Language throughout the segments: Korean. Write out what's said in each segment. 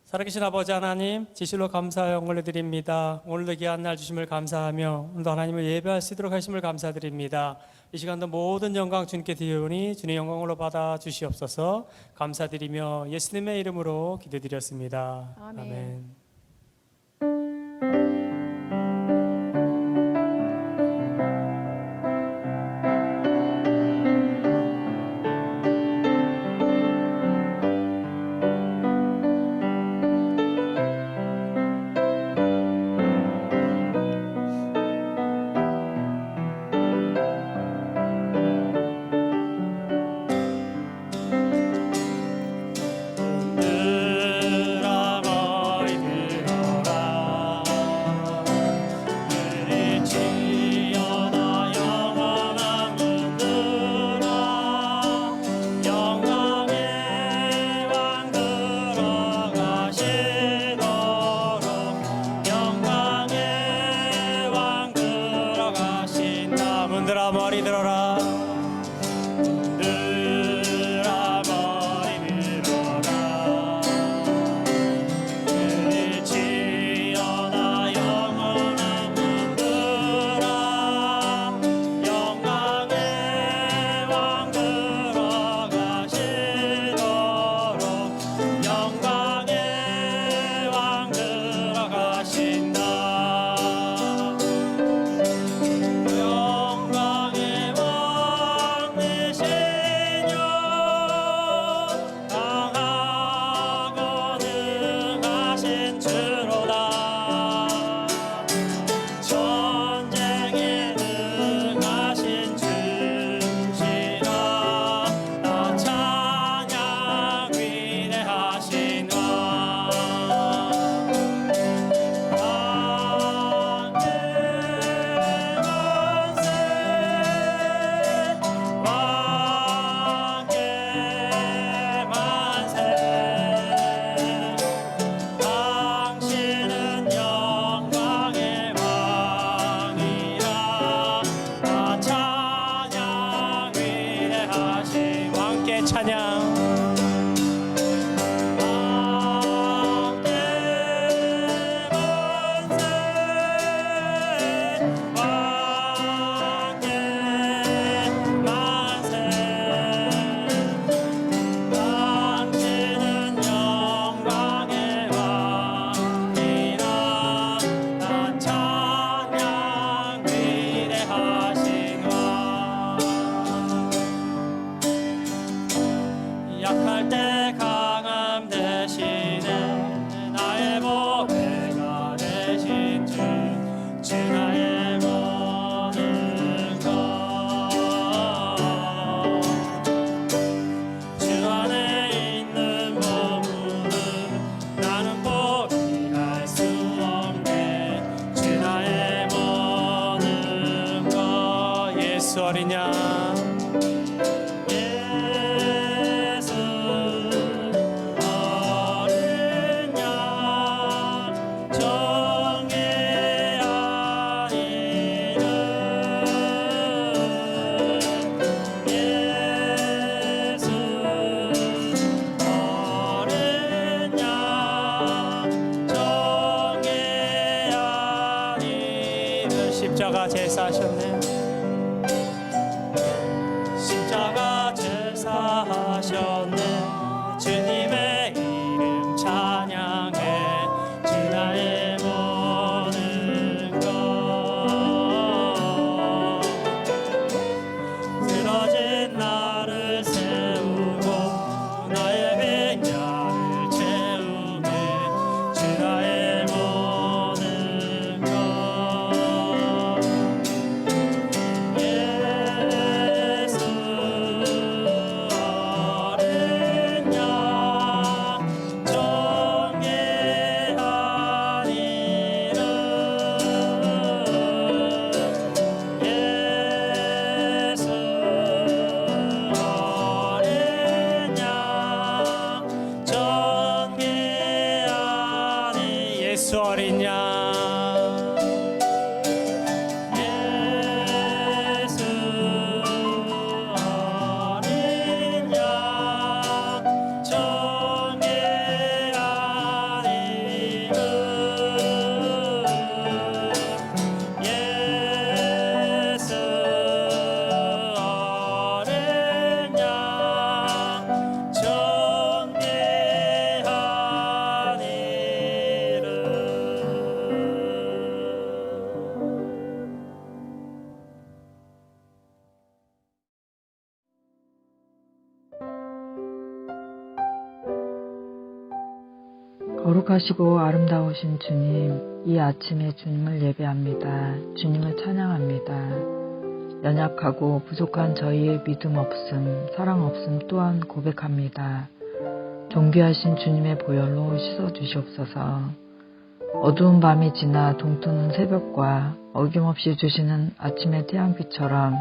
살아계신 아버지 하나님, 진실로 감사의 영광을 드립니다. 오늘도 귀한 날 주심을 감사하며 오늘도 하나님을 예배할 수 있도록 하심을 감사드립니다. 이 시간도 모든 영광 주님께 드리오니 주님 영광으로 받아 주시옵소서. 감사드리며 예수님의 이름으로 기도드렸습니다. 아멘. 문들아 머리 들어라. 문들아 머리 들어라. 일치어나 영원한 문들아. 영광의 왕 들어가시도록. 영광의 왕 들어가신다. 약할 때 강함 대신에 나의 보배가 되신 주 나의 모든 것. 주 안에 있는 보물은 나는 포기할 수 없네. 주 나의 모든 것. 예수 어린 양 십자가 제사하셨네. 십자가 제사하셨네. 주님의 이름 찬양해. 주 나의 모든 것. 쓰러진 나를 세우고 나의 빈자를 채우네. 주 나의 모든 것. 거룩하시고 아름다우신 주님, 이 아침에 주님을 예배합니다. 주님을 찬양합니다. 연약하고 부족한 저희의 믿음 없음, 사랑 없음 또한 고백합니다. 존귀하신 주님의 보혈로 씻어주시옵소서. 어두운 밤이 지나 동트는 새벽과 어김없이 주시는 아침의 태양빛처럼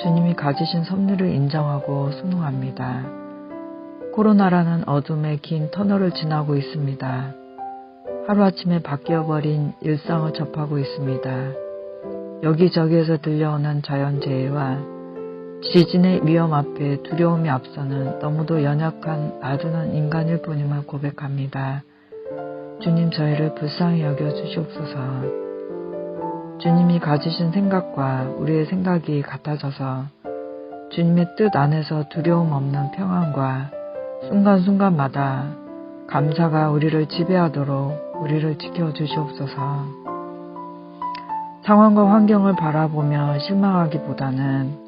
주님이 가지신 섭리를 인정하고 순응합니다. 코로나라는 어둠의 긴 터널을 지나고 있습니다. 하루아침에 바뀌어버린 일상을 접하고 있습니다. 여기저기에서 들려오는 자연재해와 지진의 위험 앞에 두려움이 앞서는 너무도 연약한 나주는 인간일 뿐임을 고백합니다. 주님, 저희를 불쌍히 여겨 주시옵소서. 주님이 가지신 생각과 우리의 생각이 같아져서 주님의 뜻 안에서 두려움 없는 평안과 순간순간마다 감사가 우리를 지배하도록 우리를 지켜주시옵소서. 상황과 환경을 바라보며 실망하기보다는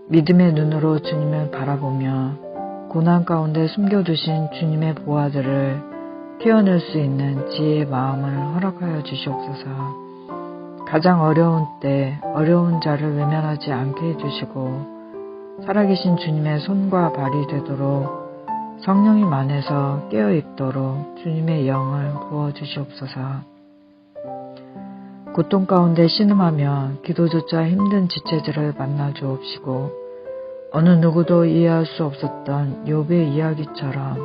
믿음의 눈으로 주님을 바라보며 고난 가운데 숨겨두신 주님의 보화들을 깨어낼 수 있는 지혜의 마음을 허락하여 주시옵소서. 가장 어려운 때 어려운 자를 외면하지 않게 해주시고 살아계신 주님의 손과 발이 되도록 성령님 안에서 깨어있도록 주님의 영을 부어주시옵소서. 고통 가운데 신음하며 기도조차 힘든 지체들을 만나 주옵시고 어느 누구도 이해할 수 없었던 욥의 이야기처럼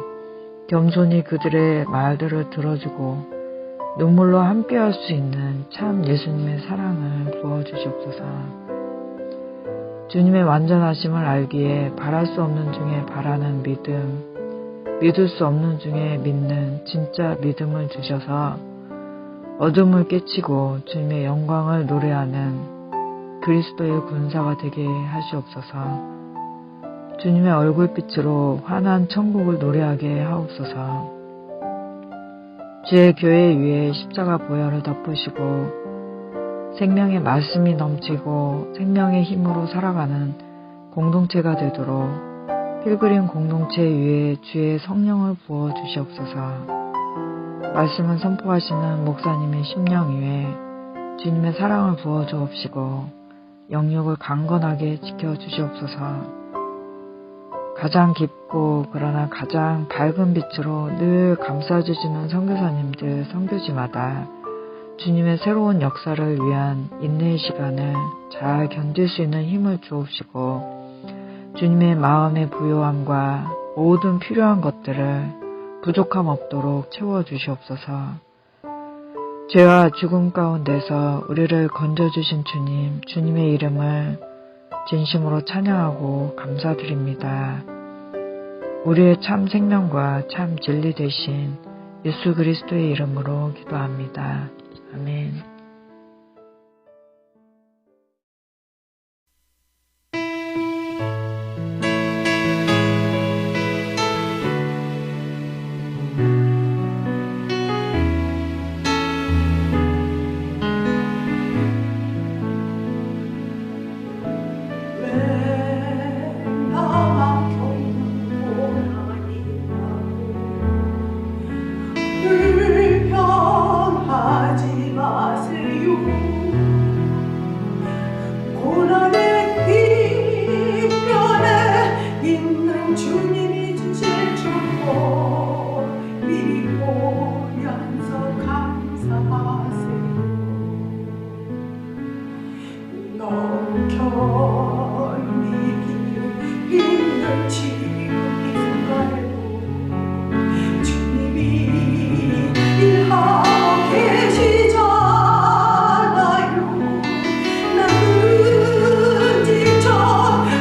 겸손히 그들의 말들을 들어주고 눈물로 함께할 수 있는 참 예수님의 사랑을 부어주시옵소서. 주님의 완전하심을 알기에 바랄 수 없는 중에 바라는 믿음, 믿을 수 없는 중에 믿는 진짜 믿음을 주셔서 어둠을 깨치고 주님의 영광을 노래하는 그리스도의 군사가 되게 하시옵소서. 주님의 얼굴빛으로 환한 천국을 노래하게 하옵소서. 주의 교회 위에 십자가 보혈을 덮으시고 생명의 말씀이 넘치고 생명의 힘으로 살아가는 공동체가 되도록 필그림 공동체 위에 주의 성령을 부어 주시옵소서. 말씀을 선포하시는 목사님의 심령 위에 주님의 사랑을 부어 주옵시고 영역을 강건하게 지켜 주시옵소서. 가장 깊고 그러나 가장 밝은 빛으로 늘 감싸주시는 선교사님들 선교지마다 주님의 새로운 역사를 위한 인내의 시간을 잘 견딜 수 있는 힘을 주옵시고 주님의 마음의 부요함과 모든 필요한 것들을 부족함 없도록 채워주시옵소서. 죄와 죽음 가운데서 우리를 건져주신 주님, 주님의 이름을 진심으로 찬양하고 감사드립니다. 우리의 참 생명과 참 진리 되신 예수 그리스도의 이름으로 기도합니다. 아멘. 불평하지 마세요. 고난의 뒤편에 있는 주님이 주실 축복 미리 보면서 감사하세요. 너무 견디기 힘든 지금 이 순간에도 주님이 일하고 계시잖아요. 나는 지쳐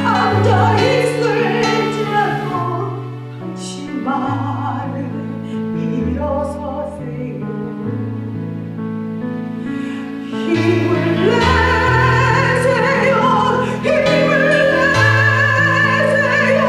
앉아있을지라도 당신만을 일어서세요. 힘을 내세요. 힘을 내세요.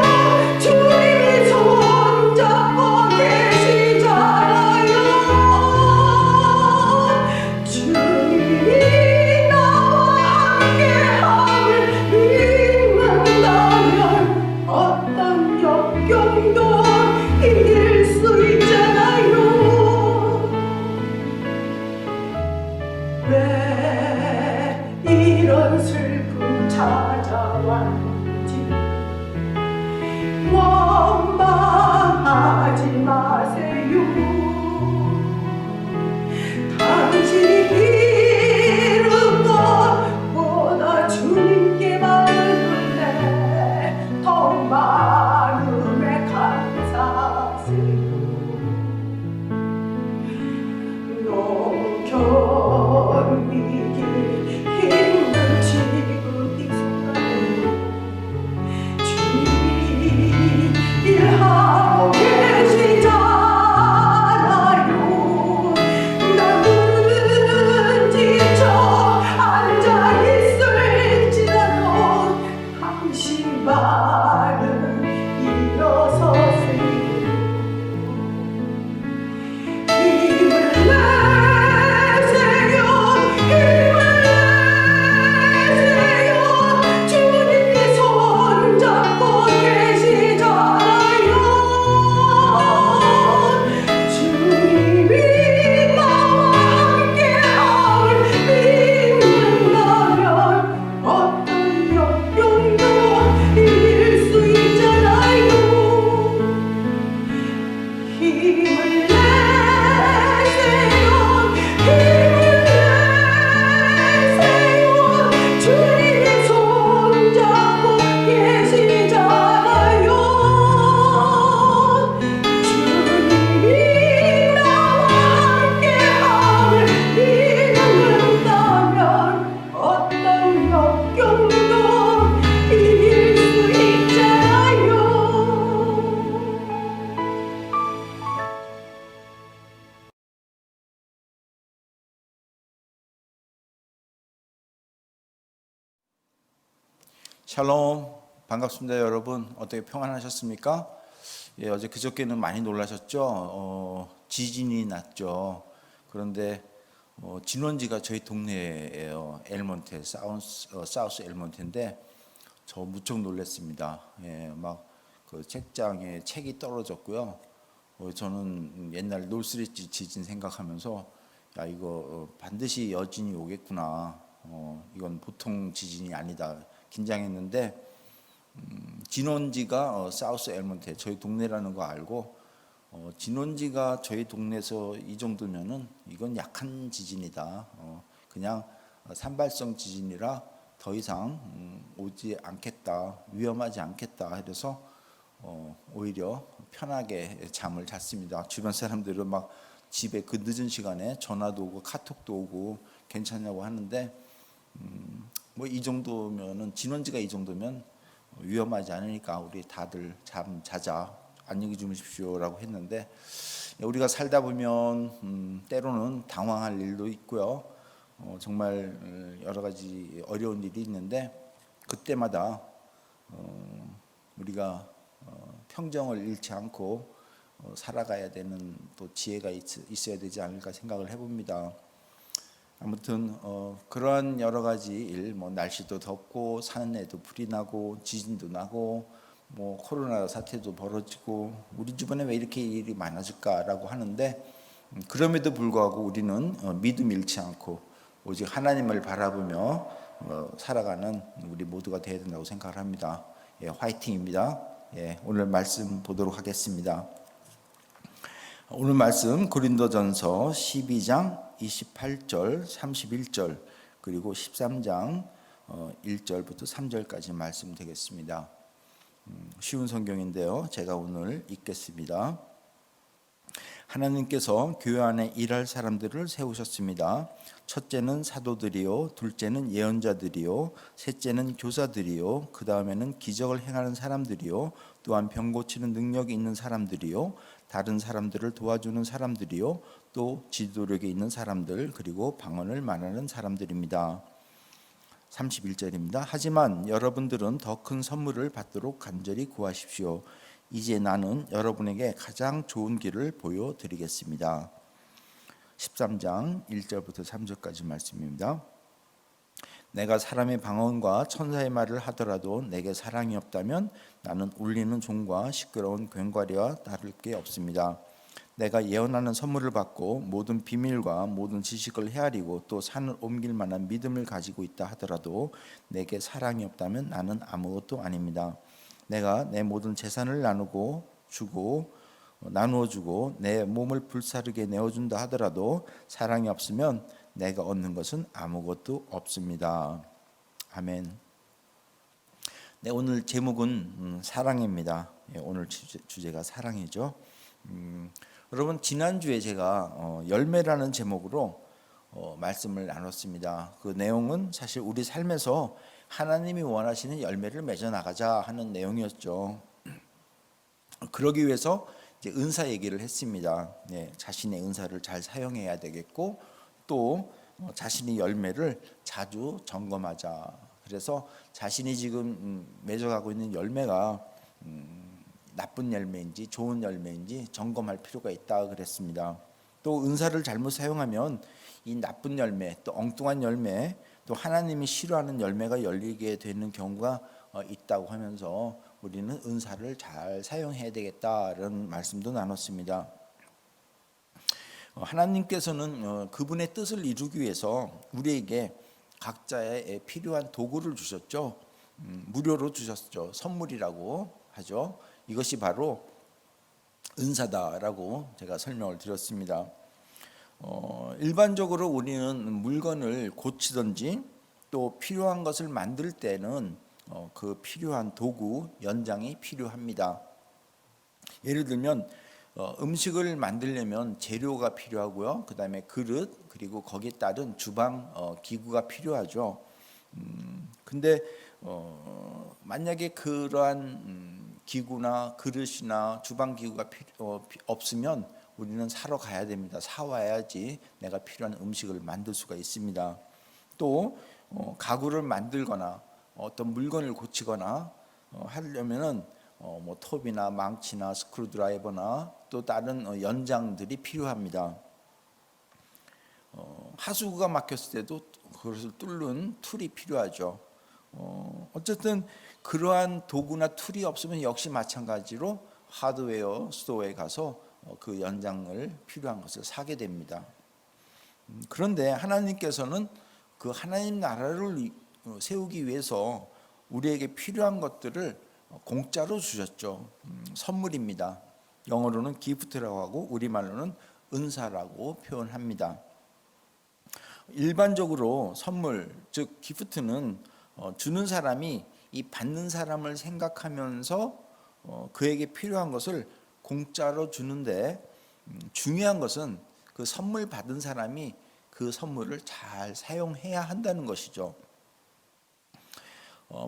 샬롬, 반갑습니다. 여러분 어떻게 평안하셨습니까? 예, 어제 그저께는 많이 놀라셨죠? 지진이 났죠. 그런데 진원지가 저희 동네예요. 엘몬테, 사우스 엘몬테인데 저 무척 놀랐습니다. 예, 막 그 책장에 책이 떨어졌고요. 저는 옛날 놀스레지 지진 생각하면서 야 이거 반드시 여진이 오겠구나. 이건 보통 지진이 아니다. 긴장했는데 진원지가 사우스 엘몬테 저희 동네라는 거 알고 진원지가 저희 동네에서 이 정도면은 이건 약한 지진이다. 그냥 산발성 지진이라 더 이상 오지 않겠다, 위험하지 않겠다. 해서 오히려 편하게 잠을 잤습니다. 주변 사람들은 막 집에 그 늦은 시간에 전화도 오고 카톡도 오고 괜찮냐고 하는데 뭐 이 정도면은 진원지가 이 정도면 위험하지 않으니까 우리 다들 잠 자자 안녕히 주무십시오라고 했는데 우리가 살다 보면 때로는 당황할 일도 있고요. 정말 여러 가지 어려운 일이 있는데 그때마다 우리가 평정을 잃지 않고 살아가야 되는 또 지혜가 있어야 되지 않을까 생각을 해봅니다. 아무튼 그러한 여러 가지 일, 뭐 날씨도 덥고 산에도 불이 나고 지진도 나고 뭐 코로나 사태도 벌어지고 우리 주변에 왜 이렇게 일이 많아질까라고 하는데 그럼에도 불구하고 우리는 믿음 잃지 않고 오직 하나님을 바라보며 살아가는 우리 모두가 되어야 된다고 생각을 합니다. 예, 화이팅입니다. 예, 오늘 말씀 보도록 하겠습니다. 오늘 말씀 고린도전서 12장 28절, 31절 그리고 13장 1절부터 3절까지 말씀 되겠습니다. 쉬운 성경인데요. 제가 오늘 읽겠습니다. 하나님께서 교회 안에 일할 사람들을 세우셨습니다. 첫째는 사도들이요, 둘째는 예언자들이요, 셋째는 교사들이요, 그 다음에는 기적을 행하는 사람들이요, 또한 병 고치는 능력이 있는 사람들이요, 다른 사람들을 도와주는 사람들이요, 또 지도력이 있는 사람들, 그리고 방언을 말하는 사람들입니다. 31절입니다. 하지만 여러분들은 더 큰 선물을 받도록 간절히 구하십시오. 이제 나는 여러분에게 가장 좋은 길을 보여드리겠습니다. 13장 1절부터 3절까지 말씀입니다. 내가 사람의 방언과 천사의 말을 하더라도 내게 사랑이 없다면 나는 울리는 종과 시끄러운 괭과리와 다를 게 없습니다. 내가 예언하는 선물을 받고 모든 비밀과 모든 지식을 헤아리고 또 산을 옮길 만한 믿음을 가지고 있다 하더라도 내게 사랑이 없다면 나는 아무것도 아닙니다. 내가 내 모든 재산을 나누어 주고 내 몸을 불사르게 내어준다 하더라도 사랑이 없으면 내가 얻는 것은 아무것도 없습니다. 아멘. 네, 오늘 제목은 사랑입니다. 오늘 주제가 사랑이죠. 여러분 지난주에 제가 열매라는 제목으로 말씀을 나눴습니다. 그 내용은 사실 우리 삶에서 하나님이 원하시는 열매를 맺어 나가자 하는 내용이었죠. 그러기 위해서 이제 은사 얘기를 했습니다. 네, 자신의 은사를 잘 사용해야 되겠고 또 자신의 열매를 자주 점검하자. 그래서 자신이 지금 맺어가고 있는 열매가 나쁜 열매인지 좋은 열매인지 점검할 필요가 있다 그랬습니다. 또 은사를 잘못 사용하면 이 나쁜 열매, 또 엉뚱한 열매, 또 하나님이 싫어하는 열매가 열리게 되는 경우가 있다고 하면서 우리는 은사를 잘 사용해야 되겠다라는 말씀도 나눴습니다. 하나님께서는 그분의 뜻을 이루기 위해서 우리에게 각자의 필요한 도구를 주셨죠. 무료로 주셨죠. 선물이라고 하죠. 이것이 바로 은사다라고 제가 설명을 드렸습니다. 일반적으로 우리는 물건을 고치든지 또 필요한 것을 만들 때는 그 필요한 도구, 연장이 필요합니다. 예를 들면 음식을 만들려면 재료가 필요하고요. 그 다음에 그릇 그리고 거기에 따른 주방 기구가 필요하죠. 근데 만약에 그러한 기구나 그릇이나 주방 기구가 없으면 우리는 사러 가야 됩니다. 사와야지 내가 필요한 음식을 만들 수가 있습니다. 또 가구를 만들거나 어떤 물건을 고치거나 하려면은 뭐 톱이나 망치나 스크루드라이버나 또 다른 연장들이 필요합니다. 하수구가 막혔을 때도 그것을 뚫는 툴이 필요하죠. 어쨌든 그러한 도구나 툴이 없으면 역시 마찬가지로 하드웨어 스토어에 가서 그 연장을 필요한 것을 사게 됩니다. 그런데 하나님께서는 그 하나님 나라를 세우기 위해서 우리에게 필요한 것들을 공짜로 주셨죠. 선물입니다. 영어로는 기프트라고 하고 우리말로는 은사라고 표현합니다. 일반적으로 선물, 즉 기프트는 주는 사람이 이 받는 사람을 생각하면서 그에게 필요한 것을 공짜로 주는데, 중요한 것은 그 선물 받은 사람이 그 선물을 잘 사용해야 한다는 것이죠.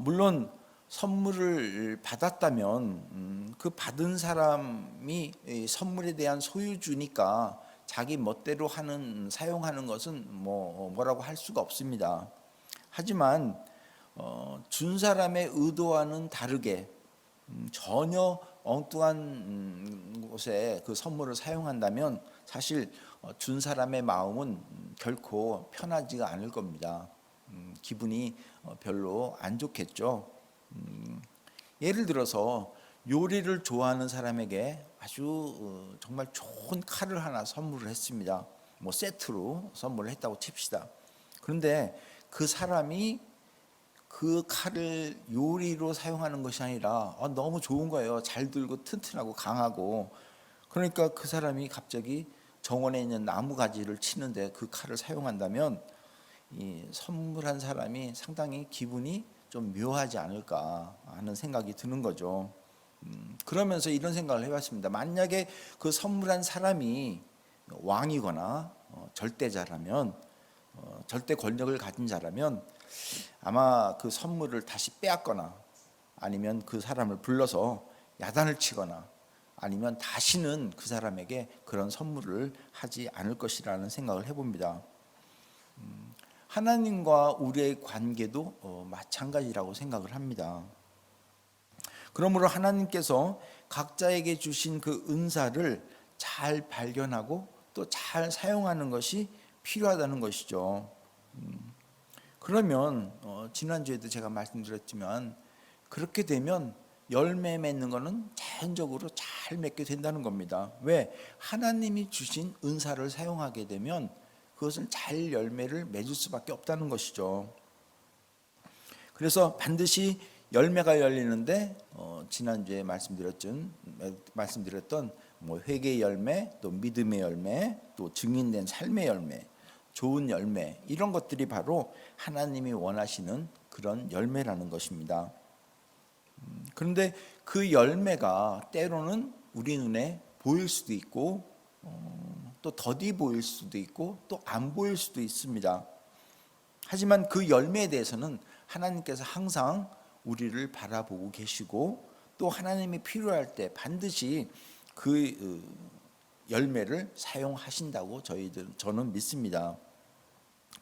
물론 선물을 받았다면 그 받은 사람이 선물에 대한 소유주니까 자기 멋대로 사용하는 것은 뭐라고 할 수가 없습니다. 하지만 준 사람의 의도와는 다르게 전혀 엉뚱한 곳에 그 선물을 사용한다면 사실 준 사람의 마음은 결코 편하지가 않을 겁니다. 기분이 별로 안 좋겠죠. 예를 들어서 요리를 좋아하는 사람에게 아주 정말 좋은 칼을 하나 선물을 했습니다. 뭐 세트로 선물을 했다고 칩시다. 그런데 그 사람이 그 칼을 요리로 사용하는 것이 아니라 너무 좋은 거예요. 잘 들고 튼튼하고 강하고. 그러니까 그 사람이 갑자기 정원에 있는 나무 가지를 치는데 그 칼을 사용한다면 이 선물한 사람이 상당히 기분이 좀 묘하지 않을까 하는 생각이 드는 거죠. 그러면서 이런 생각을 해봤습니다. 만약에 그 선물한 사람이 왕이거나 절대자라면, 절대 권력을 가진 자라면 아마 그 선물을 다시 빼앗거나 아니면 그 사람을 불러서 야단을 치거나 아니면 다시는 그 사람에게 그런 선물을 하지 않을 것이라는 생각을 해봅니다. 하나님과 우리의 관계도 마찬가지라고 생각을 합니다. 그러므로 하나님께서 각자에게 주신 그 은사를 잘 발견하고 또 잘 사용하는 것이 필요하다는 것이죠. 그러면 지난주에도 제가 말씀드렸지만 그렇게 되면 열매 맺는 것은 자연적으로 잘 맺게 된다는 겁니다. 왜? 하나님이 주신 은사를 사용하게 되면 그것을 잘 열매를 맺을 수밖에 없다는 것이죠. 그래서 반드시 열매가 열리는데 지난주에 말씀드렸던 뭐 회개의 열매, 또 믿음의 열매, 또 증인된 삶의 열매, 좋은 열매, 이런 것들이 바로 하나님이 원하시는 그런 열매라는 것입니다. 그런데 그 열매가 때로는 우리 눈에 보일 수도 있고 또 더디 보일 수도 있고 또 안 보일 수도 있습니다. 하지만 그 열매에 대해서는 하나님께서 항상 우리를 바라보고 계시고 또 하나님이 필요할 때 반드시 그 열매를 사용하신다고 저는 믿습니다.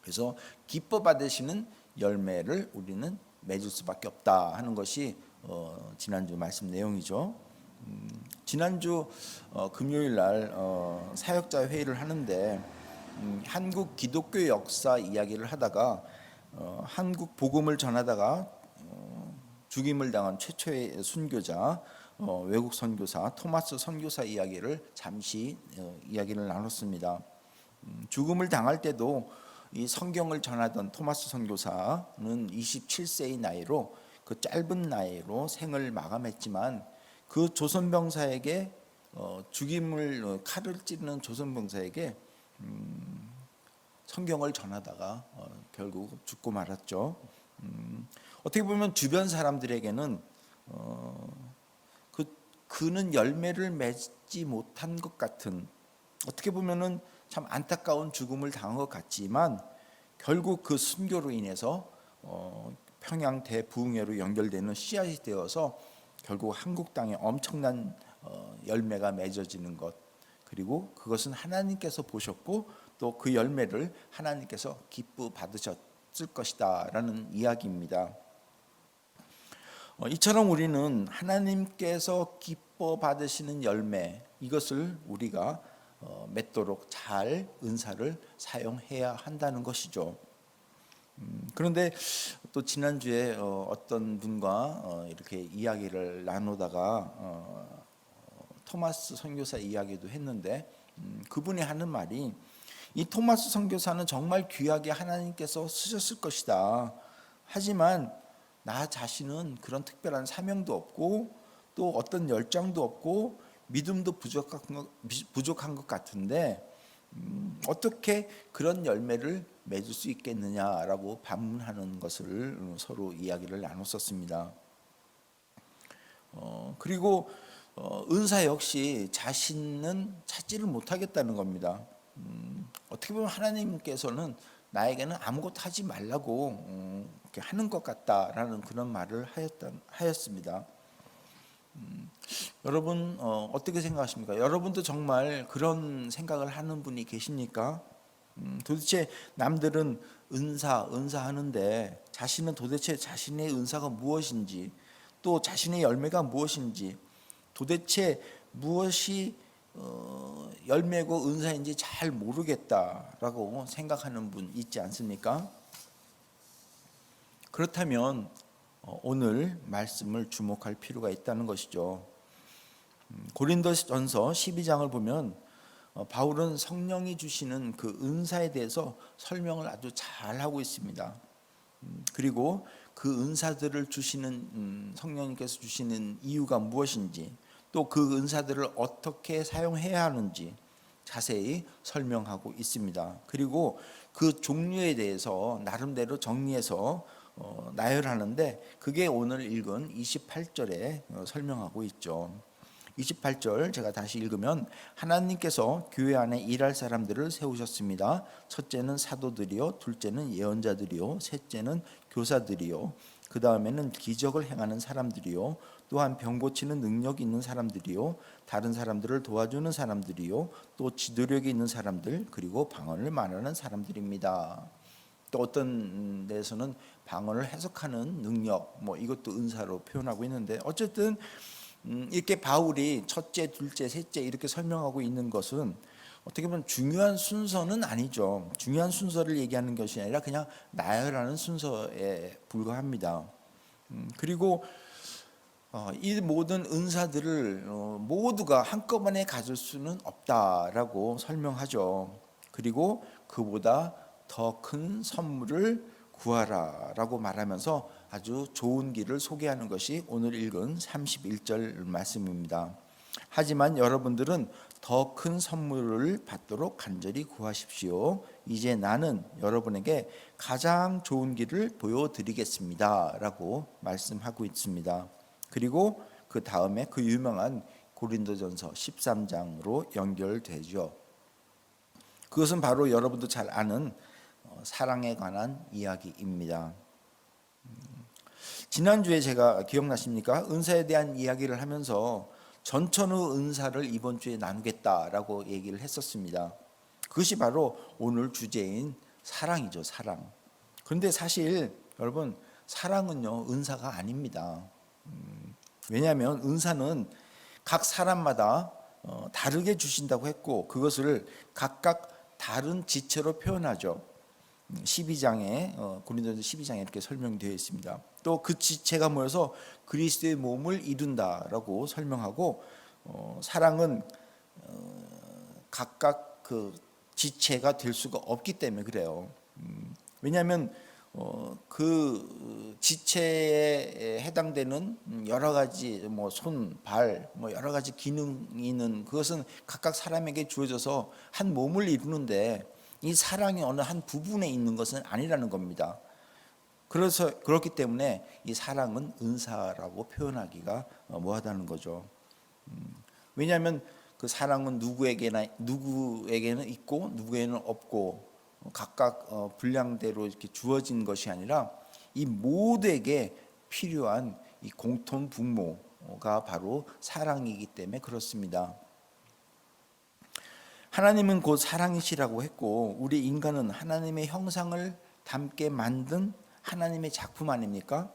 그래서 기뻐 받으시는 열매를 우리는 맺을 수밖에 없다 하는 것이 지난주 말씀 내용이죠. 지난주 금요일 날 사역자 회의를 하는데 한국 기독교 역사 이야기를 하다가 한국 복음을 전하다가 죽임을 당한 최초의 순교자 외국 선교사 토마스 선교사 이야기를 잠시 이야기를 나눴습니다. 죽음을 당할 때도 이 성경을 전하던 토마스 선교사는 27세의 나이로 그 짧은 나이로 생을 마감했지만 그 조선병사에게 칼을 찌르는 조선병사에게 성경을 전하다가 결국 죽고 말았죠. 어떻게 보면 주변 사람들에게는 그는 열매를 맺지 못한 것 같은, 어떻게 보면은 참 안타까운 죽음을 당한 것 같지만 결국 그 순교로 인해서 평양 대부흥회로 연결되는 씨앗이 되어서 결국 한국 땅에 엄청난 열매가 맺어지는 것, 그리고 그것은 하나님께서 보셨고 또 그 열매를 하나님께서 기뻐 받으셨을 것이다 라는 이야기입니다. 이처럼 우리는 하나님께서 기뻐 받으시는 열매, 이것을 우리가 맺도록 잘 은사를 사용해야 한다는 것이죠. 그런데 또 지난주에 어떤 분과 이렇게 이야기를 나누다가 토마스 선교사 이야기도 했는데, 그분이 하는 말이, 이 토마스 선교사는 정말 귀하게 하나님께서 쓰셨을 것이다. 하지만 나 자신은 그런 특별한 사명도 없고 또 어떤 열정도 없고 믿음도 부족한 것 같은데 어떻게 그런 열매를 맺을 수 있겠느냐라고 반문하는 것을 서로 이야기를 나눴었습니다. 그리고 은사 역시 자신은 찾지를 못하겠다는 겁니다. 어떻게 보면 하나님께서는 나에게는 아무것도 하지 말라고 이렇게 하는 것 같다라는 그런 말을 하였습니다. 여러분 어떻게 생각하십니까? 여러분도 정말 그런 생각을 하는 분이 계십니까? 도대체 남들은 은사 하는데 자신은 도대체 자신의 은사가 무엇인지, 또 자신의 열매가 무엇인지, 도대체 무엇이 열매고 은사인지 잘 모르겠다라고 생각하는 분 있지 않습니까? 그렇다면 오늘 말씀을 주목할 필요가 있다는 것이죠. 고린도전서 12장을 보면 바울은 성령이 주시는 그 은사에 대해서 설명을 아주 잘 하고 있습니다. 그리고 그 은사들을 주시는 성령님께서 주시는 이유가 무엇인지, 또 그 은사들을 어떻게 사용해야 하는지 자세히 설명하고 있습니다. 그리고 그 종류에 대해서 나름대로 정리해서 나열하는데, 그게 오늘 읽은 28절에 설명하고 있죠. 28절 제가 다시 읽으면, 하나님께서 교회 안에 일할 사람들을 세우셨습니다. 첫째는 사도들이요, 둘째는 예언자들이요, 셋째는 교사들이요, 그 다음에는 기적을 행하는 사람들이요, 또한 병 고치는 능력이 있는 사람들이요, 다른 사람들을 도와주는 사람들이요, 또 지도력이 있는 사람들, 그리고 방언을 말하는 사람들입니다. 또 어떤 데서는 방언을 해석하는 능력, 이것도 은사로 표현하고 있는데, 어쨌든 이렇게 바울이 첫째, 둘째, 셋째 이렇게 설명하고 있는 것은 어떻게 보면 중요한 순서는 아니죠. 중요한 순서를 얘기하는 것이 아니라 그냥 나열하는 순서에 불과합니다. 그리고 이 모든 은사들을 모두가 한꺼번에 가질 수는 없다라고 설명하죠. 그리고 그보다 더 큰 선물을 구하라라고 말하면서 아주 좋은 길을 소개하는 것이 오늘 읽은 31절 말씀입니다. 하지만 여러분들은 더 큰 선물을 받도록 간절히 구하십시오. 이제 나는 여러분에게 가장 좋은 길을 보여드리겠습니다 라고 말씀하고 있습니다. 그리고 그 다음에 그 유명한 고린도전서 13장으로 연결되죠. 그것은 바로 여러분도 잘 아는 사랑에 관한 이야기입니다. 지난주에 제가 기억나십니까? 은사에 대한 이야기를 하면서 전천후 은사를 이번 주에 나누겠다라고 얘기를 했었습니다. 그것이 바로 오늘 주제인 사랑이죠, 사랑. 그런데 사실 여러분, 사랑은요 은사가 아닙니다. 왜냐하면 은사는 각 사람마다 다르게 주신다고 했고, 그것을 각각 다른 지체로 표현하죠. 12장에 고린도전서 12장에 이렇게 설명되어 있습니다. 또 그 지체가 모여서 그리스도의 몸을 이룬다라고 설명하고, 사랑은 각각 그 지체가 될 수가 없기 때문에 그래요. 왜냐하면 그 지체에 해당되는 여러 가지 손, 발, 여러 가지 기능이 있는 그것은 각각 사람에게 주어져서 한 몸을 이루는데, 이 사랑이 어느 한 부분에 있는 것은 아니라는 겁니다. 그렇기 때문에 이 사랑은 은사라고 표현하기가 뭐하다는 거죠. 왜냐하면 그 사랑은 누구에게는 있고 누구에게는 없고 각각 분량대로 이렇게 주어진 것이 아니라 이 모두에게 필요한 이 공통 분모가 바로 사랑이기 때문에 그렇습니다. 하나님은 곧 사랑이시라고 했고, 우리 인간은 하나님의 형상을 담게 만든 하나님의 작품 아닙니까?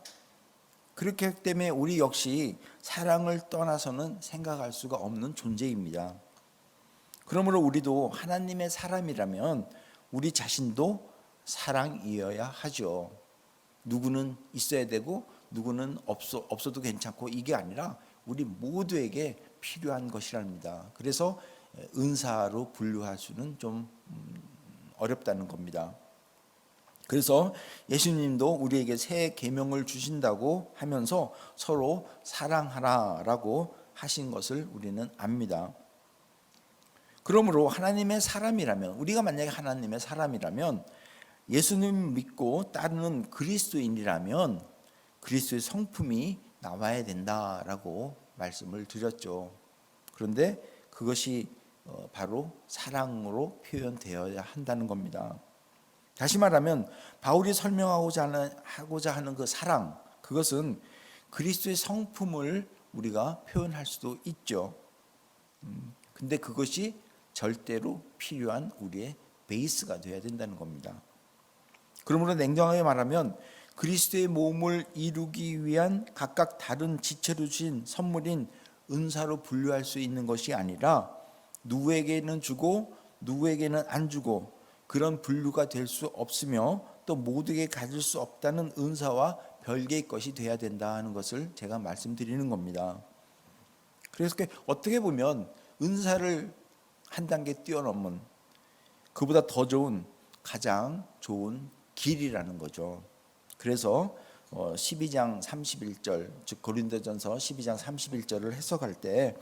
그렇기 때문에 우리 역시 사랑을 떠나서는 생각할 수가 없는 존재입니다. 그러므로 우리도 하나님의 사람이라면 우리 자신도 사랑이어야 하죠. 누구는 있어야 되고 누구는 없어도 괜찮고 이게 아니라 우리 모두에게 필요한 것이랍니다. 그래서 은사로 분류할 수는 좀 어렵다는 겁니다. 그래서 예수님도 우리에게 새 계명을 주신다고 하면서 서로 사랑하라라고 하신 것을 우리는 압니다. 그러므로 하나님의 사람이라면, 우리가 만약에 하나님의 사람이라면, 예수님 믿고 따르는 그리스도인이라면 그리스도의 성품이 나와야 된다라고 말씀을 드렸죠. 그런데 그것이 바로 사랑으로 표현되어야 한다는 겁니다. 다시 말하면 바울이 설명하고자 하는 그 사랑, 그것은 그리스도의 성품을 우리가 표현할 수도 있죠. 근데 그것이 절대로 필요한 우리의 베이스가 되어야 된다는 겁니다. 그러므로 냉정하게 말하면 그리스도의 몸을 이루기 위한 각각 다른 지체로 주신 선물인 은사로 분류할 수 있는 것이 아니라 누구에게는 주고 누구에게는 안 주고 그런 분류가 될 수 없으며 또 모두에게 가질 수 없다는 은사와 별개의 것이 돼야 된다는 것을 제가 말씀드리는 겁니다. 그래서 어떻게 보면 은사를 한 단계 뛰어넘은 그보다 더 좋은 가장 좋은 길이라는 거죠. 그래서 12장 31절 즉 고린도전서 12장 31절을 해석할 때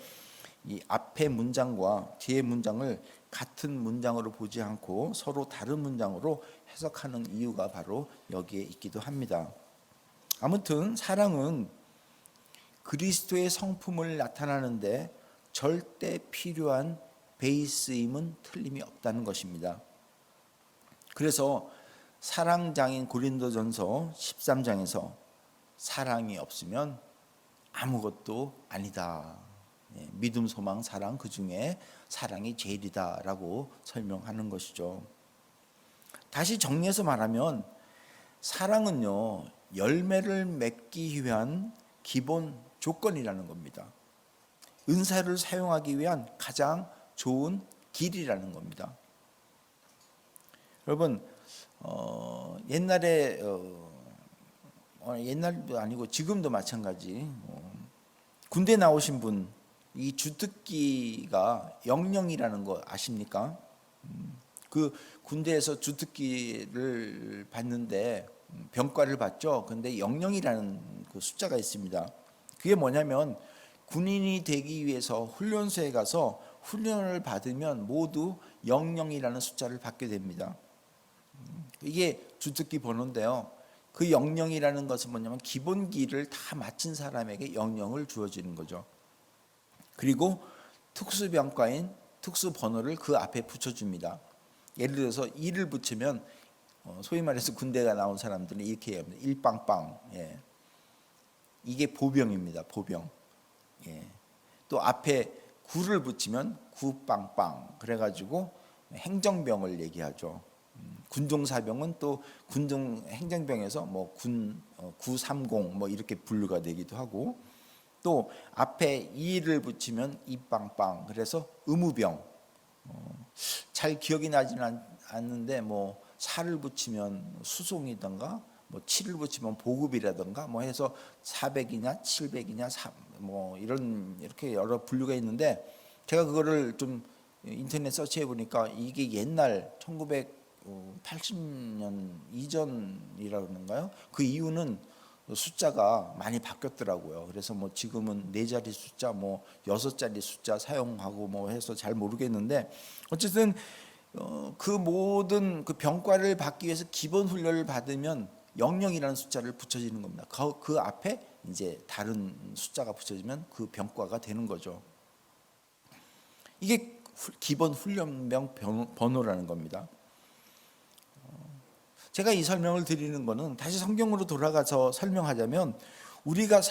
이 앞의 문장과 뒤의 문장을 같은 문장으로 보지 않고 서로 다른 문장으로 해석하는 이유가 바로 여기에 있기도 합니다. 아무튼 사랑은 그리스도의 성품을 나타나는데 절대 필요한 베이스임은 틀림이 없다는 것입니다. 그래서 사랑장인 고린도전서 13장에서 사랑이 없으면 아무것도 아니다. 믿음, 소망, 사랑 그 중에 사랑이 제일이다라고 설명하는 것이죠. 다시 정리해서 말하면 사랑은요 열매를 맺기 위한 기본 조건이라는 겁니다. 은사를 사용하기 위한 가장 좋은 길이라는 겁니다. 여러분 옛날도 아니고 지금도 마찬가지 군대 나오신 분 이 주특기가 영령이라는 거 아십니까? 그 군대에서 주특기를 받는데 병과를 받죠. 근데 영령이라는 그 숫자가 있습니다. 그게 뭐냐면 군인이 되기 위해서 훈련소에 가서 훈련을 받으면 모두 영령이라는 숫자를 받게 됩니다. 이게 주특기 번호인데요. 그 영령이라는 것은 뭐냐면 기본기를 다 마친 사람에게 영령을 주어지는 거죠. 그리고 특수병과인 특수번호를 그 앞에 붙여줍니다. 예를 들어서 2를 붙이면 소위 말해서 군대가 나온 사람들은 이렇게 얘기합니다. 일빵빵. 예. 이게 보병입니다. 보병. 예. 또 앞에 9를 붙이면 구빵빵. 그래가지고 행정병을 얘기하죠. 군종사병은 또 군종 행정병에서 뭐 군 930 뭐 이렇게 분류가 되기도 하고 또 앞에 2를 붙이면 이빵빵 그래서 의무병 잘 기억이 나지는 않는데 뭐 4를 붙이면 수송이든가 뭐 7을 붙이면 보급이라든가 뭐 해서 400이냐 700이냐 뭐 이렇게 여러 분류가 있는데 제가 그거를 좀 인터넷 서치해 보니까 이게 옛날 1980년 이전이라 그러는가요? 그 이유는 숫자가 많이 바뀌었더라고요. 그래서 뭐 지금은 4자리 숫자, 뭐 6자리 숫자 사용하고 뭐 해서 잘 모르겠는데 어쨌든 그 모든 그 병과를 받기 위해서 기본 훈련을 받으면 영령이라는 숫자를 붙여지는 겁니다. 그 앞에 이제 다른 숫자가 붙여지면 그 병과가 되는 거죠. 이게 기본 훈련병 번호라는 겁니다. 제가 이 설명을 드리는 것은 다시 성경으로 돌아가서 설명하자면 우리가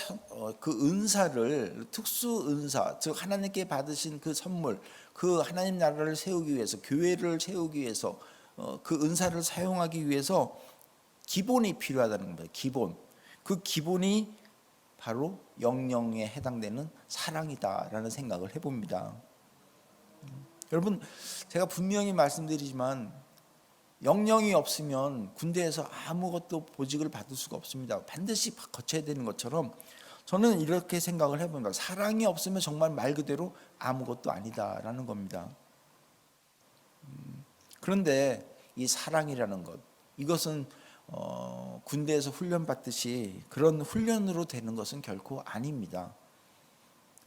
그 은사를 특수 은사, 즉 하나님께 받으신 그 선물, 그 하나님 나라를 세우기 위해서 교회를 세우기 위해서 그 은사를 사용하기 위해서 기본이 필요하다는 겁니다. 기본. 그 기본이 바로 영영에 해당되는 사랑이다라는 생각을 해봅니다. 여러분, 제가 분명히 말씀드리지만 영영이 없으면 군대에서 아무것도 보직을 받을 수가 없습니다. 반드시 거쳐야 되는 것처럼 저는 이렇게 생각을 해봅니다. 사랑이 없으면 정말 말 그대로 아무것도 아니다라는 겁니다. 그런데 이 사랑이라는 것, 이것은 군대에서 훈련받듯이 그런 훈련으로 되는 것은 결코 아닙니다.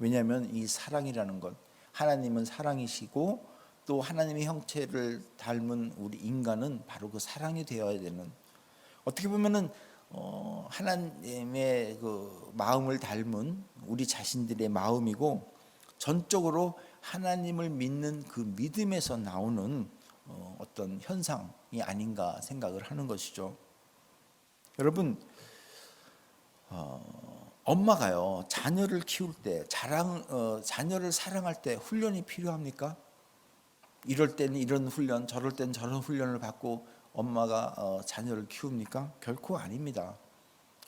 왜냐하면 이 사랑이라는 것, 하나님은 사랑이시고 또 하나님의 형체를 닮은 우리 인간은 바로 그 사랑이 되어야 되는, 어떻게 보면은 하나님의 그 마음을 닮은 우리 자신들의 마음이고 전적으로 하나님을 믿는 그 믿음에서 나오는 어떤 현상이 아닌가 생각을 하는 것이죠. 여러분, 엄마가요 자녀를 키울 때 자녀를 사랑할 때 훈련이 필요합니까? 이럴 때는 이런 훈련, 저럴 때는 저런 훈련을 받고 엄마가 자녀를 키웁니까? 결코 아닙니다.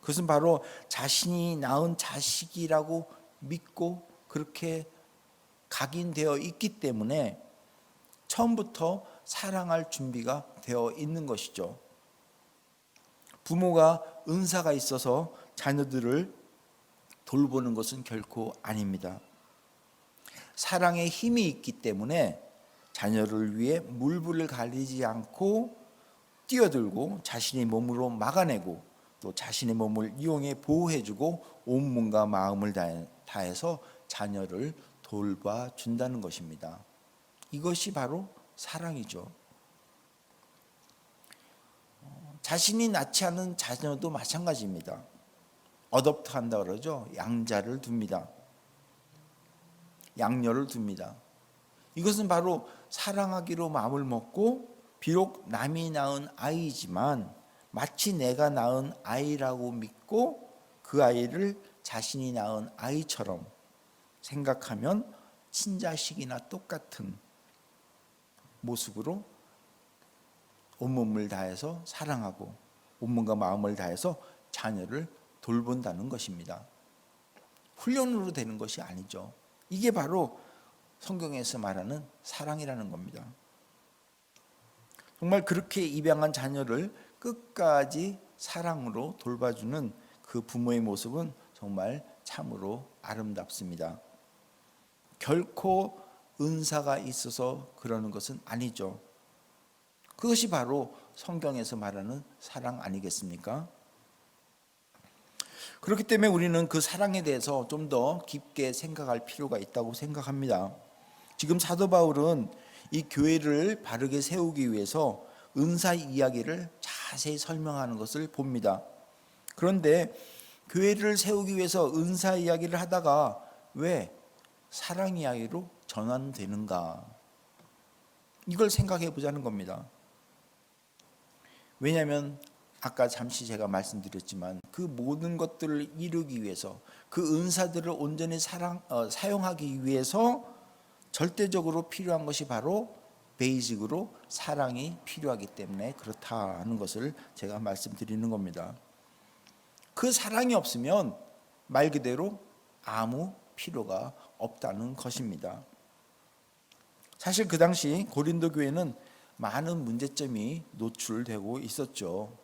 그것은 바로 자신이 낳은 자식이라고 믿고 그렇게 각인되어 있기 때문에 처음부터 사랑할 준비가 되어 있는 것이죠. 부모가 은사가 있어서 자녀들을 돌보는 것은 결코 아닙니다. 사랑의 힘이 있기 때문에 자녀를 위해 물불을 가리지 않고 뛰어들고 자신의 몸으로 막아내고 또 자신의 몸을 이용해 보호해주고 온 몸과 마음을 다해서 자녀를 돌봐준다는 것입니다. 이것이 바로 사랑이죠. 자신이 낳지 않은 자녀도 마찬가지입니다. 어댑트 한다 그러죠. 양자를 둡니다. 양녀를 둡니다. 이것은 바로 사랑하기로 마음을 먹고 비록 남이 낳은 아이지만 마치 내가 낳은 아이라고 믿고 그 아이를 자신이 낳은 아이처럼 생각하면 친자식이나 똑같은 모습으로 온몸을 다해서 사랑하고 온몸과 마음을 다해서 자녀를 돌본다는 것입니다. 훈련으로 되는 것이 아니죠. 이게 바로 성경에서 말하는 사랑이라는 겁니다. 정말 그렇게 입양한 자녀를 끝까지 사랑으로 돌봐주는 그 부모의 모습은 정말 참으로 아름답습니다. 결코 은사가 있어서 그러는 것은 아니죠. 그것이 바로 성경에서 말하는 사랑 아니겠습니까? 그렇기 때문에 우리는 그 사랑에 대해서 좀 더 깊게 생각할 필요가 있다고 생각합니다. 지금 사도 바울은 이 교회를 바르게 세우기 위해서 은사 이야기를 자세히 설명하는 것을 봅니다. 그런데 교회를 세우기 위해서 은사 이야기를 하다가 왜 사랑 이야기로 전환되는가? 이걸 생각해 보자는 겁니다. 왜냐하면 아까 잠시 제가 말씀드렸지만 그 모든 것들을 이루기 위해서 그 은사들을 온전히 사용하기 위해서 절대적으로 필요한 것이 바로 베이직으로 사랑이 필요하기 때문에 그렇다는 것을 제가 말씀드리는 겁니다. 그 사랑이 없으면 말 그대로 아무 필요가 없다는 것입니다. 사실 그 당시 고린도 교회는 많은 문제점이 노출되고 있었죠.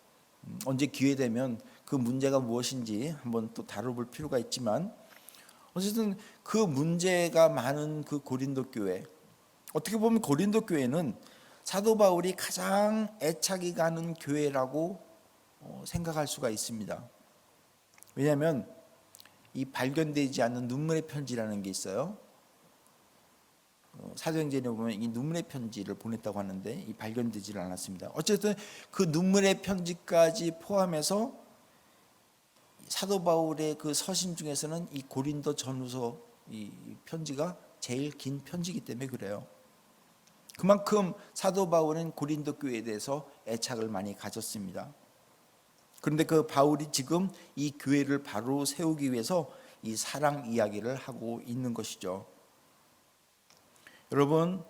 언제 기회 되면 그 문제가 무엇인지 한번 또 다뤄볼 필요가 있지만 어쨌든 그 문제가 많은 그 고린도 교회, 어떻게 보면 고린도 교회는 사도 바울이 가장 애착이 가는 교회라고 생각할 수가 있습니다. 왜냐하면 이 발견되지 않는 눈물의 편지라는 게 있어요. 사도행전에 보면 이 눈물의 편지를 보냈다고 하는데 이 발견되지를 않았습니다. 어쨌든 그 눈물의 편지까지 포함해서 사도 바울의 그 서신 중에서는 이 고린도 전후서 이 편지가 제일 긴 편지이기 때문에 그래요. 그만큼 사도 바울은 고린도 교회에 대해서 애착을 많이 가졌습니다. 그런데 그 바울이 지금 이 교회를 바로 세우기 위해서 이 사랑 이야기를 하고 있는 것이죠. 여러분,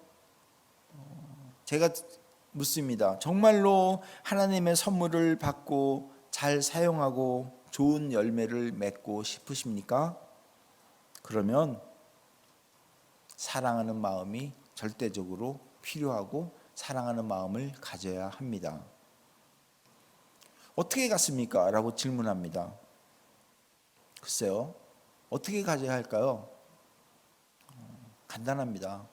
제가 묻습니다. 정말로 하나님의 선물을 받고 잘 사용하고 좋은 열매를 맺고 싶으십니까? 그러면 사랑하는 마음이 절대적으로 필요하고 사랑하는 마음을 가져야 합니다. 어떻게 갔습니까? 라고 질문합니다. 글쎄요, 어떻게 가져야 할까요? 간단합니다.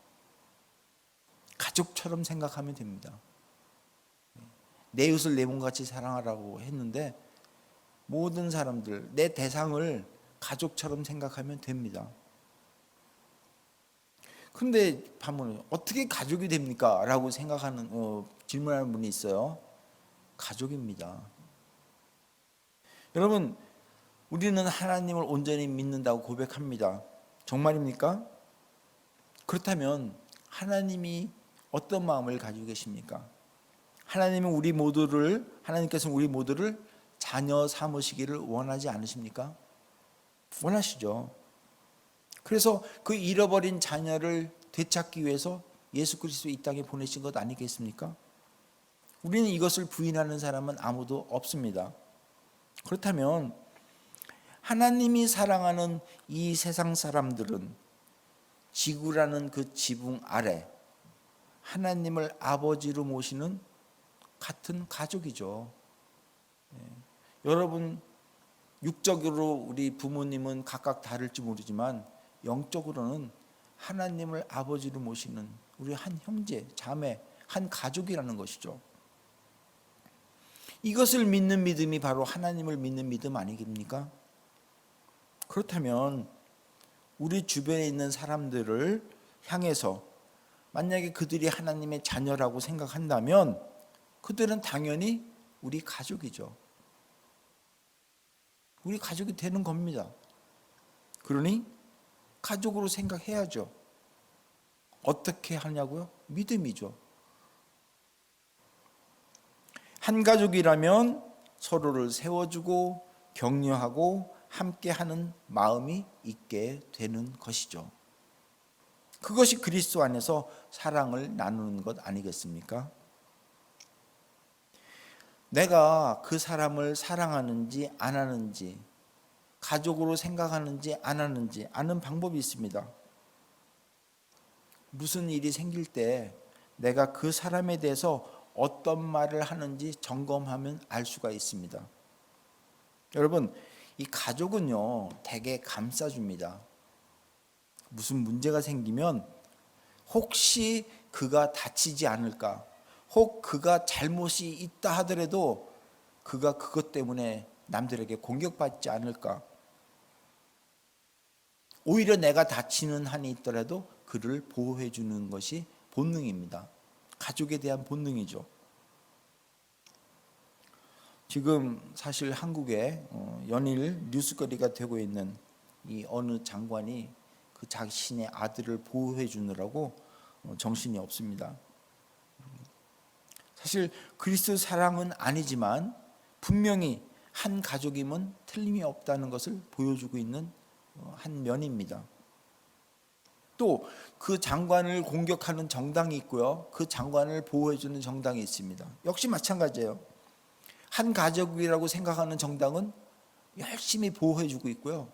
가족처럼 생각하면 됩니다. 내 이웃을 내 몸같이 사랑하라고 했는데 모든 사람들, 내 대상을 가족처럼 생각하면 됩니다. 그런데 반면에 어떻게 가족이 됩니까? 라고 생각하는 질문하는 분이 있어요. 가족입니다. 여러분, 우리는 하나님을 온전히 믿는다고 고백합니다. 정말입니까? 그렇다면 하나님이 어떤 마음을 가지고 계십니까? 하나님께서는 우리 모두를 자녀 삼으시기를 원하지 않으십니까? 원하시죠. 그래서 그 잃어버린 자녀를 되찾기 위해서 예수 그리스도 이 땅에 보내신 것 아니겠습니까? 우리는 이것을 부인하는 사람은 아무도 없습니다. 그렇다면 하나님이 사랑하는 이 세상 사람들은 지구라는 그 지붕 아래 하나님을 아버지로 모시는 같은 가족이죠. 여러분, 육적으로 우리 부모님은 각각 다를지 모르지만 영적으로는 하나님을 아버지로 모시는 우리 한 형제, 자매, 한 가족이라는 것이죠. 이것을 믿는 믿음이 바로 하나님을 믿는 믿음 아니겠습니까? 그렇다면 우리 주변에 있는 사람들을 향해서 만약에 그들이 하나님의 자녀라고 생각한다면 그들은 당연히 우리 가족이죠. 우리 가족이 되는 겁니다. 그러니 가족으로 생각해야죠. 어떻게 하냐고요? 믿음이죠. 한 가족이라면 서로를 세워주고 격려하고 함께하는 마음이 있게 되는 것이죠. 그것이 그리스도 안에서 사랑을 나누는 것 아니겠습니까? 내가 그 사람을 사랑하는지 안 하는지, 가족으로 생각하는지 안 하는지 아는 방법이 있습니다. 무슨 일이 생길 때 내가 그 사람에 대해서 어떤 말을 하는지 점검하면 알 수가 있습니다. 여러분, 이 가족은요, 되게 감싸줍니다. 무슨 문제가 생기면 혹시 그가 다치지 않을까, 혹 그가 잘못이 있다 하더라도 그가 그것 때문에 남들에게 공격받지 않을까, 오히려 내가 다치는 한이 있더라도 그를 보호해 주는 것이 본능입니다. 가족에 대한 본능이죠. 지금 사실 한국에 연일 뉴스거리가 되고 있는 이 어느 장관이 그 자신의 아들을 보호해 주느라고 정신이 없습니다. 사실 그리스도 사랑은 아니지만 분명히 한 가족임은 틀림이 없다는 것을 보여주고 있는 한 면입니다. 또 그 장관을 공격하는 정당이 있고요, 그 장관을 보호해 주는 정당이 있습니다. 역시 마찬가지예요. 한 가족이라고 생각하는 정당은 열심히 보호해 주고 있고요,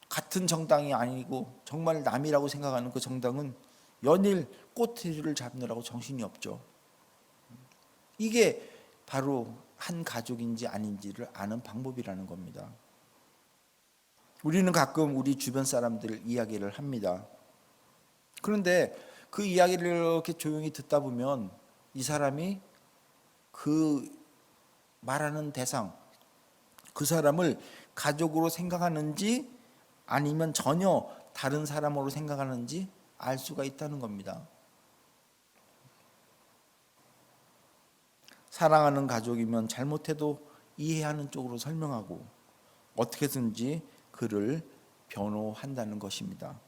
같은 정당이 아니고 정말 남이라고 생각하는 그 정당은 연일 꼬투리를 잡느라고 정신이 없죠. 이게 바로 한 가족인지 아닌지를 아는 방법이라는 겁니다. 우리는 가끔 우리 주변 사람들 이야기를 합니다. 그런데 그 이야기를 이렇게 조용히 듣다 보면 이 사람이 그 말하는 대상, 그 사람을 가족으로 생각하는지 아니면 전혀 다른 사람으로 생각하는지 알 수가 있다는 겁니다. 사랑하는 가족이면 잘못해도 이해하는 쪽으로 설명하고 어떻게든지 그를 변호한다는 것입니다.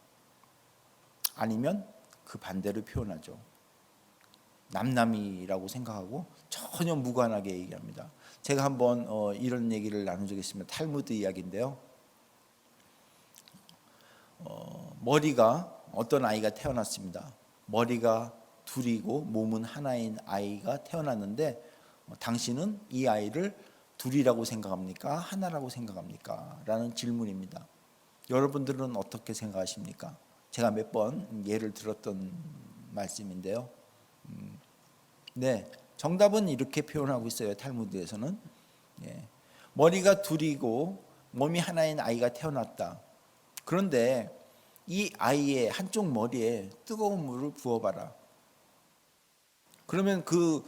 아니면 그 반대로 표현하죠. 남남이라고 생각하고 전혀 무관하게 얘기합니다. 제가 한번 이런 얘기를 나눈 적이 있습니다. 탈무드 이야기인데요. 머리가 어떤 아이가 태어났습니다. 머리가 둘이고 몸은 하나인 아이가 태어났는데 당신은 이 아이를 둘이라고 생각합니까? 하나라고 생각합니까? 라는 질문입니다. 여러분들은 어떻게 생각하십니까? 제가 몇 번 예를 들었던 말씀인데요. 네, 정답은 이렇게 표현하고 있어요. 탈무드에서는 머리가 둘이고 몸이 하나인 아이가 태어났다. 그런데 이 아이의 한쪽 머리에 뜨거운 물을 부어봐라. 그러면 그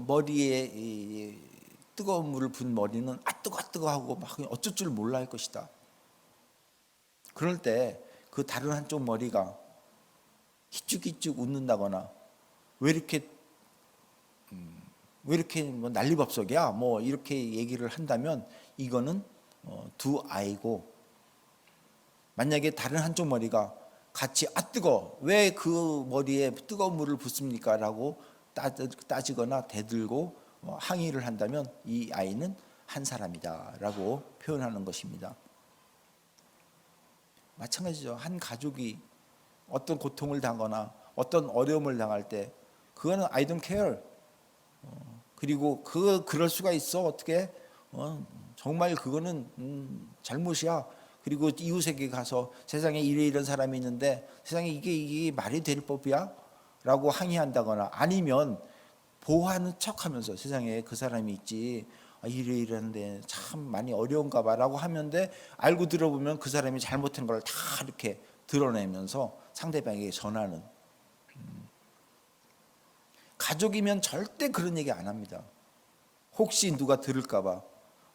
머리에 뜨거운 물을 부은 머리는 뜨거 하고 막 어쩔 줄 몰라 할 것이다. 그럴 때 그 다른 한쪽 머리가 희죽희죽 웃는다거나 왜 이렇게 뭐 난리법석이야 뭐 이렇게 얘기를 한다면 이거는 두 아이고, 만약에 다른 한쪽 머리가 같이 뜨거 왜 그 머리에 뜨거운 물을 붓습니까? 라고 따지거나 대들고 항의를 한다면 이 아이는 한 사람이다 라고 표현하는 것입니다. 마찬가지죠. 한 가족이 어떤 고통을 당하거나 어떤 어려움을 당할 때 그거는 I don't care. 그리고 그럴 수가 있어. 어떻게 정말 그거는 잘못이야. 그리고 이웃에게 가서 세상에 이런 사람이 있는데 세상에 이게 말이 될 법이야? 라고 항의한다거나, 아니면 보호하는 척하면서 세상에 그 사람이 있지, 이러는데 참 많이 어려운가 봐 라고 하면 돼. 알고 들어보면 그 사람이 잘못한 걸 다 이렇게 드러내면서 상대방에게 전하는. 가족이면 절대 그런 얘기 안 합니다. 혹시 누가 들을까 봐,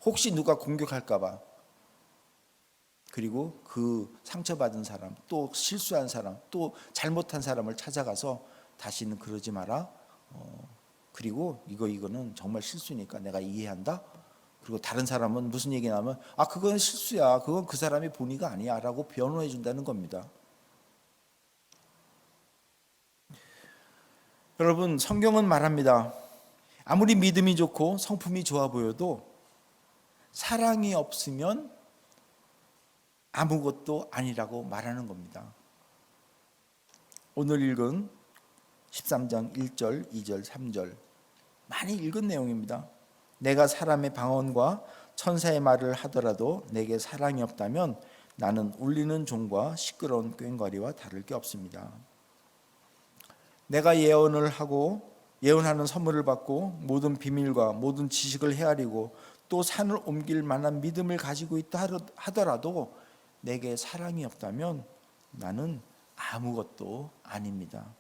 혹시 누가 공격할까 봐. 그리고 그 상처받은 사람, 또 실수한 사람, 또 잘못한 사람을 찾아가서 다시는 그러지 마라. 그리고 이거는 정말 실수니까 내가 이해한다. 그리고 다른 사람은 무슨 얘기 나면 그건 실수야. 그건 그 사람이 본의가 아니야 라고 변호해 준다는 겁니다. 여러분, 성경은 말합니다. 아무리 믿음이 좋고 성품이 좋아 보여도 사랑이 없으면 아무것도 아니라고 말하는 겁니다. 오늘 읽은 13장 1절, 2절, 3절 많이 읽은 내용입니다. 내가 사람의 방언과 천사의 말을 하더라도 내게 사랑이 없다면 나는 울리는 종과 시끄러운 꽹과리와 다를 게 없습니다. 내가 예언을 하고 예언하는 선물을 받고 모든 비밀과 모든 지식을 헤아리고 또 산을 옮길 만한 믿음을 가지고 있다 하더라도 내게 사랑이 없다면 나는 아무것도 아닙니다.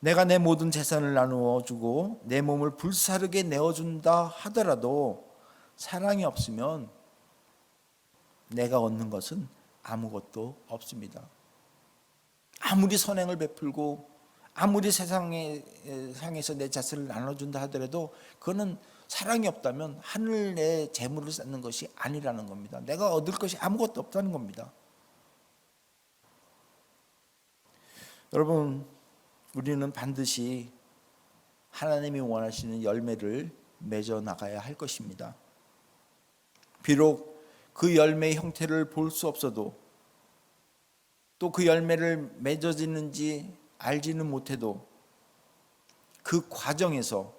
내가 내 모든 재산을 나누어 주고 내 몸을 불사르게 내어준다 하더라도 사랑이 없으면 내가 얻는 것은 아무것도 없습니다. 아무리 선행을 베풀고 아무리 세상에서 내 자신을 나눠준다 하더라도 그거는 사랑이 없다면 하늘의 재물을 쌓는 것이 아니라는 겁니다. 내가 얻을 것이 아무것도 없다는 겁니다. 여러분, 우리는 반드시 하나님이 원하시는 열매를 맺어 나가야 할 것입니다. 비록 그 열매의 형태를 볼 수 없어도, 또 그 열매를 맺어지는지 알지는 못해도 그 과정에서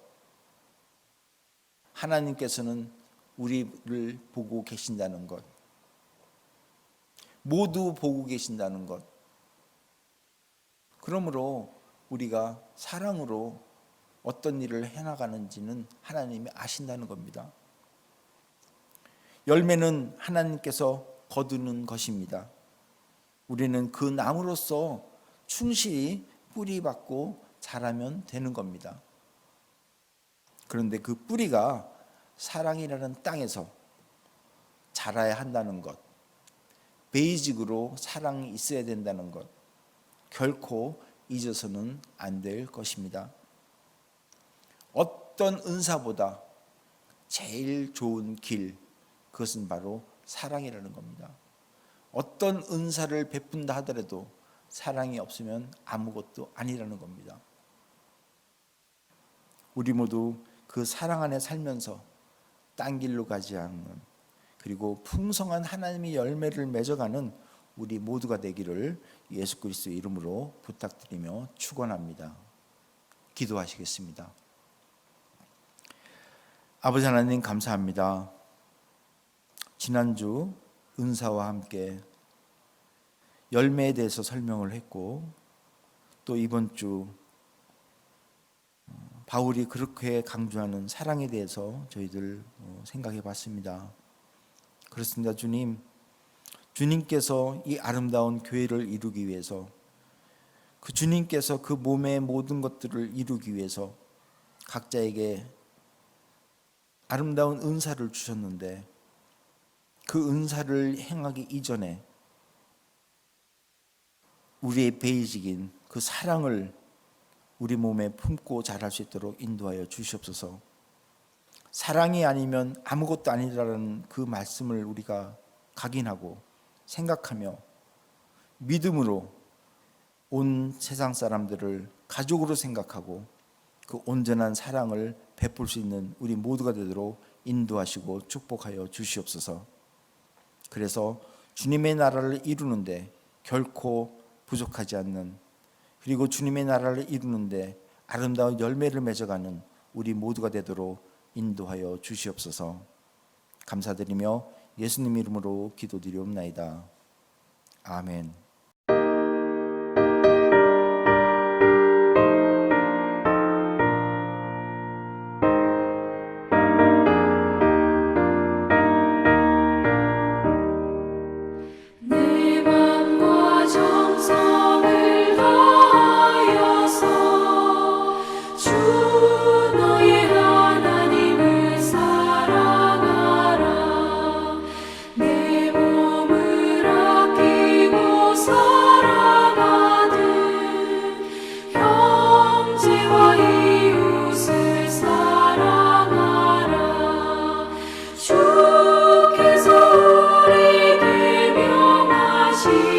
하나님께서는 우리를 보고 계신다는 것, 모두 보고 계신다는 것. 그러므로 우리가 사랑으로 어떤 일을 해나가는지는 하나님이 아신다는 겁니다. 열매는 하나님께서 거두는 것입니다. 우리는 그 나무로서 충실히 뿌리받고 자라면 되는 겁니다. 그런데 그 뿌리가 사랑이라는 땅에서 자라야 한다는 것, 베이직으로 사랑이 있어야 된다는 것, 결코 잊어서는 안 될 것입니다. 어떤 은사보다 제일 좋은 길, 그것은 바로 사랑이라는 겁니다. 어떤 은사를 베푼다 하더라도 사랑이 없으면 아무것도 아니라는 겁니다. 우리 모두 그 사랑 안에 살면서 딴 길로 가지 않는, 그리고 풍성한 하나님의 열매를 맺어가는 우리 모두가 되기를 예수 그리스도의 이름으로 부탁드리며 축원합니다. 기도하시겠습니다. 아버지 하나님 감사합니다. 지난주 은사와 함께 열매에 대해서 설명을 했고 또 이번 주 바울이 그렇게 강조하는 사랑에 대해서 저희들 생각해 봤습니다. 그렇습니다. 주님께서 이 아름다운 교회를 이루기 위해서 그 주님께서 그 몸의 모든 것들을 이루기 위해서 각자에게 아름다운 은사를 주셨는데 그 은사를 행하기 이전에 우리의 베이직인 그 사랑을 우리 몸에 품고 자랄 수 있도록 인도하여 주시옵소서. 사랑이 아니면 아무것도 아니라는 그 말씀을 우리가 각인하고 생각하며 믿음으로 온 세상 사람들을 가족으로 생각하고 그 온전한 사랑을 베풀 수 있는 우리 모두가 되도록 인도하시고 축복하여 주시옵소서. 그래서 주님의 나라를 이루는데 결코 부족하지 않는, 그리고 주님의 나라를 이루는데 아름다운 열매를 맺어가는 우리 모두가 되도록 인도하여 주시옵소서. 감사드리며 예수님 이름으로 기도드리옵나이다. 아멘. 내 맘과 정성을 다하여서 주 너의 하나님을 사랑하라. 내 몸을 아끼고 사랑하듯 형제와 이웃을 사랑하라. 주께서 우리에게 명하시